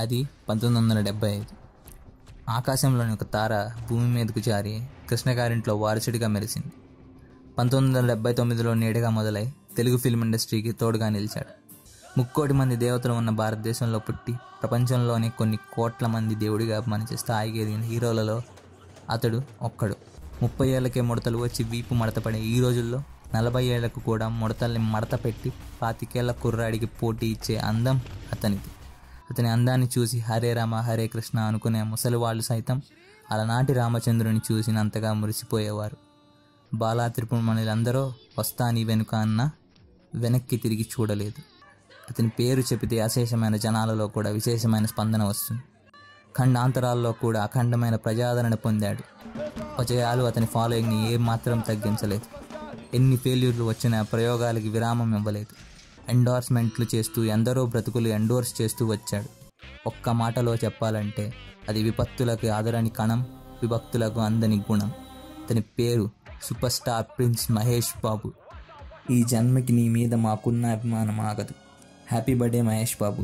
అది 1975. ఆకాశంలోని ఒక తార భూమి మీదకు జారి కృష్ణగారింట్లో వారసుడిగా మెరిసింది. 1979లో నేడుగా మొదలై తెలుగు ఫిల్మ్ ఇండస్ట్రీకి తోడుగా నిలిచాడు. 3,00,00,000 మంది దేవతలు ఉన్న భారతదేశంలో పుట్టి ప్రపంచంలోని కొన్ని కోట్ల మంది దేవుడిగా అభిమానించే స్థాయికి ఎదిగిన హీరోలలో అతడు ఒక్కడు. 30 ఏళ్లకే ముడతలు వచ్చి వీపు మడతపడే ఈ రోజుల్లో 40 ఏళ్లకు కూడా ముడతల్ని మడత పెట్టి 25 ఏళ్ల కుర్రాడికి పోటీ ఇచ్చే అందం అతనిది. అతని అందాన్ని చూసి హరే రామ హరే కృష్ణ అనుకునే ముసలి వాళ్ళు సైతం అలనాటి రామచంద్రుని చూసినంతగా మురిసిపోయేవారు. బాలా త్రిపురమణులందరూ వస్తా నీ వెనుక అన్న వెనక్కి తిరిగి చూడలేదు. అతని పేరు చెబితే అశేషమైన జనాలలో కూడా విశేషమైన స్పందన వస్తుంది. ఖండాంతరాల్లో కూడా అఖండమైన ప్రజాదరణ పొందాడు. విజయాలు అతని ఫాలోయింగ్ని ఏమాత్రం తగ్గించలేదు. ఎన్ని ఫెయిల్యూర్లు వచ్చినా ప్రయోగాలకి విరామం ఇవ్వలేదు. ఎండోర్స్మెంట్లు చేస్తూ ఎందరో బ్రతుకులు ఎండోర్స్ చేస్తూ వచ్చాడు. ఒక్క మాటలో చెప్పాలంటే అది విపత్తులకు ఆదరని కణం, విభక్తులకు అందని గుణం. అతని పేరు super star prince Mahesh Babu. ఈ జన్మకి నీ మీద మాకున్న అభిమానం ఆగదు. Happy birthday Mahesh Babu.